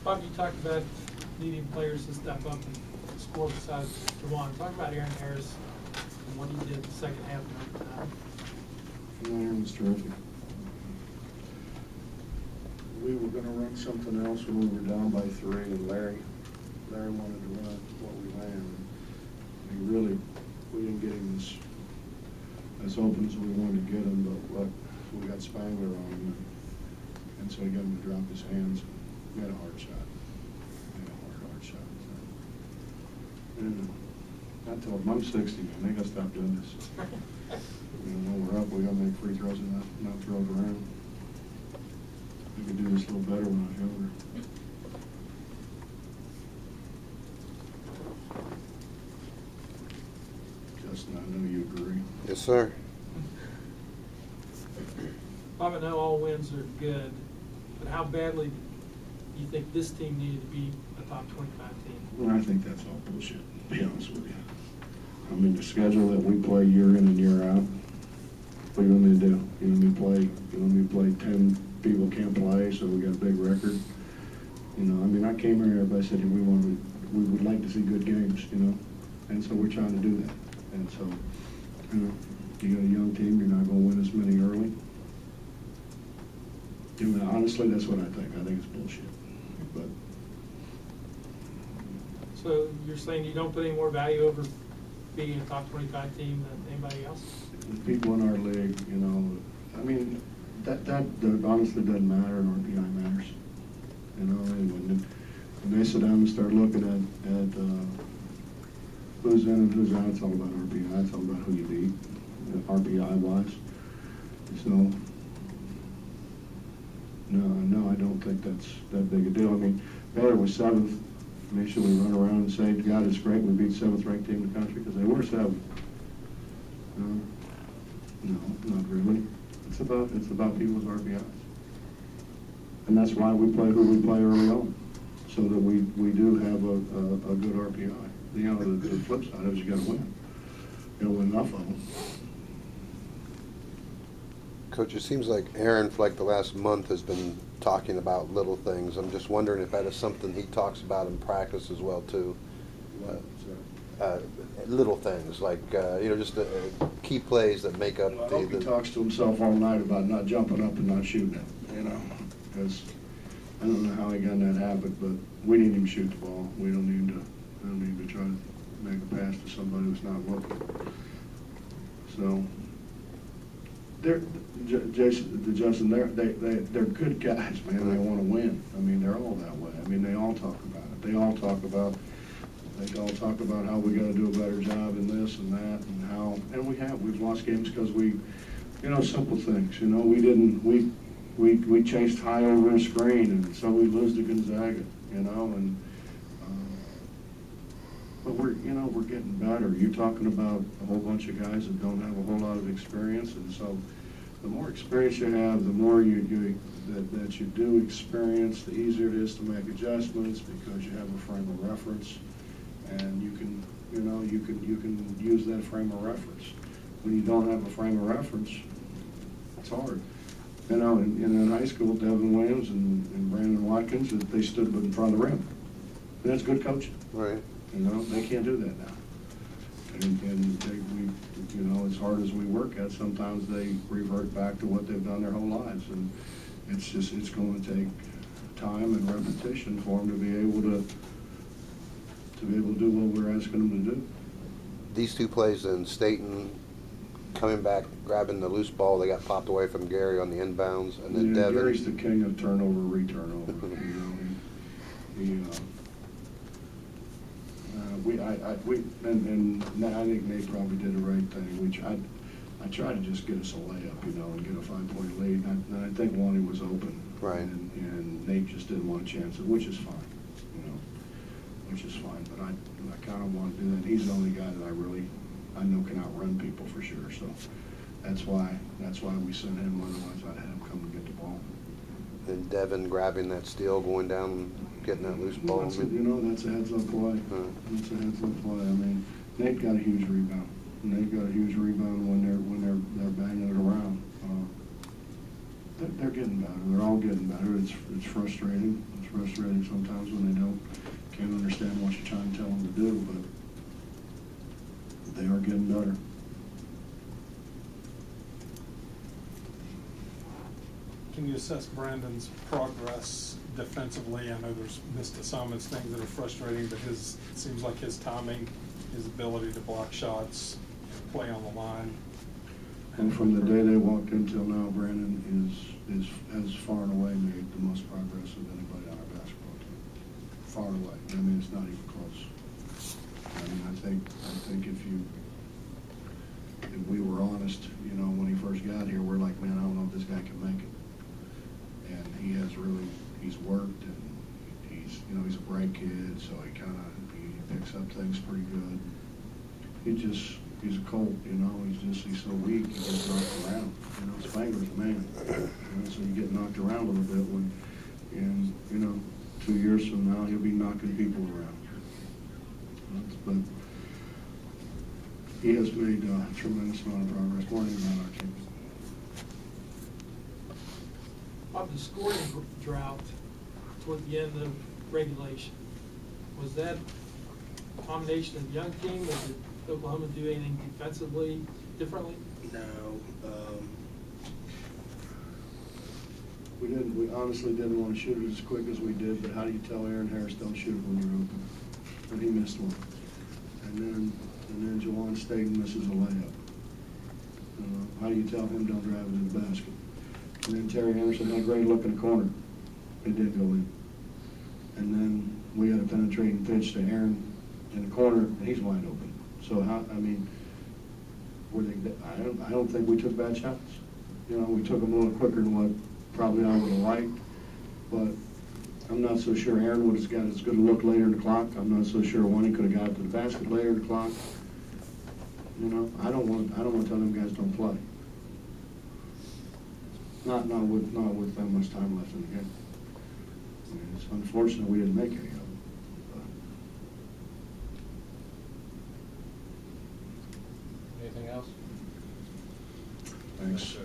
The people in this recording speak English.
Bob, you talked about needing players to step up and score besides Jawan. Talk about Aaron Harris and what he did in the second half. Aaron was terrific. We were going to run something else when we were down by 3, and Larry wanted to run what we ran. We didn't get him as open as we wanted to get him, but we got Spangler on him, and so he got him to drop his hands. He had a hard shot. Hard shot. And I told him, I'm 60, man. They got to stop doing this. When we're up, we got to make free throws and not throw it around. We could do this a little better when I was younger. Justin, I know you agree. Yes, sir. Bob, I know all wins are good, but how badly do you think this team needed to be a top 25 team? Well, I think that's all bullshit, to be honest with you. I mean, the schedule that we play year in and year out, what do you want me to do? You want me to play 10 people can't play, so we got a big record? I mean, I came here, everybody said we would like to see good games, and so we're trying to do that. And so, you got a young team, you're not going to win as many early. Honestly, that's what I think. I think it's bullshit. But so you're saying you don't put any more value over being a top 25 team than anybody else? The people in our league, I mean, that honestly doesn't matter, and RPI matters. And when they sit down and start looking at who's in and who's out, it's all about RPI. It's all about who you beat, RPI-wise. So, no, I don't think that's that big a deal. I mean, Baylor was 7th. I mean, should we run around and say, God, it's great we beat 7th-ranked team in the country? Because they were 7th. No, not really. It's about people's RPIs. And that's why we play who we play early on, so that we do have a good RPI. The flip side is you got to win. You got to win enough of them. Coach, it seems like Aaron, for like the last month, has been talking about little things. I'm just wondering if that is something he talks about in practice as well, too. Little things, like, just key plays that make up I hope he talks to himself all night about not jumping up and not shooting it, because I don't know how he got in that habit, but we need him to shoot the ball. We don't need to try to make a pass to somebody who's not looking. So, Justin, they're good guys, man. They want to win. I mean, they're all that way. I mean, they all talk about it. They all talk about how we got to do a better job in this and that, and we've lost games because simple things. We chased high over a screen, and so we lose to Gonzaga. But we're getting better. You're talking about a whole bunch of guys that don't have a whole lot of experience, and so the more experience you have, the more that you do experience, the easier it is to make adjustments because you have a frame of reference, and you can use that frame of reference. When you don't have a frame of reference, it's hard. In high school, Devin Williams and Brandon Watkins, they stood in front of the rim. And that's good coaching. Right. They can't do that now. And as hard as we work at, sometimes they revert back to what they've done their whole lives. And it's going to take time and repetition for them to be able to do what we're asking them to do. These two plays in Staten, coming back, grabbing the loose ball, they got popped away from Gary on the inbounds, and then Devin. Gary's the king of turnover, returnover. I think Nate probably did the right thing. I tried to just get us a layup, and get a 5-point lead. And I think Lonnie was open, right? And Nate just didn't want to chance it, which is fine, which is fine. But I kind of want to do that. He's the only guy that I know can outrun people for sure. So that's why we sent him. Otherwise, I'd have him come and get the ball. And Devin grabbing that steal, going down, and getting that loose ball. That's a heads-up play. That's a heads-up play. I mean, Nate got a huge rebound. Nate got a huge rebound when they're banging it around. They're getting better. They're all getting better. It's frustrating. It's frustrating sometimes when they can't understand what you're trying to tell them to do, but they are getting better. Can you assess Brandon's progress defensively? I know there's missed assignments, things that are frustrating, but it seems like his timing, his ability to block shots, play on the line. And from the day they walked in till now, Brandon has far and away made the most progress of anybody on our basketball team. Far and away. I mean, it's not even close. I mean, I think if we were honest, you know, when he first got here, we're like, man, I don't know if this guy can make it. And he's worked, and he's a bright kid, so he picks up things pretty good. He's a colt, you know, he's so weak, he gets knocked around. You know, his finger's a man. You know, so you get knocked around a little bit and, you know, 2 years from now, he'll be knocking people around. But he has made a tremendous amount of progress, more than on our team. Of the scoring drought toward the end of regulation, was that a combination of the young team, or did Oklahoma do anything defensively differently? No. We honestly didn't want to shoot it as quick as we did, but how do you tell Aaron Harris don't shoot it when you're open? And he missed one. And then Jawan Staten misses a layup. How do you tell him don't drive it in the basket? And then Terry Anderson had a great look in the corner. It did go in. And then we had a penetrating pitch to Aaron in the corner, and he's wide open. So I don't think we took bad shots. You know, we took them a little quicker than what probably I would have liked, but I'm not so sure Aaron would have got as good a look later in the clock. I'm not so sure Wani could have got to the basket later in the clock. You know, I don't want to tell them guys don't play. Not with that much time left in the game. I mean, it's unfortunate we didn't make any of them. Anything else? Thanks.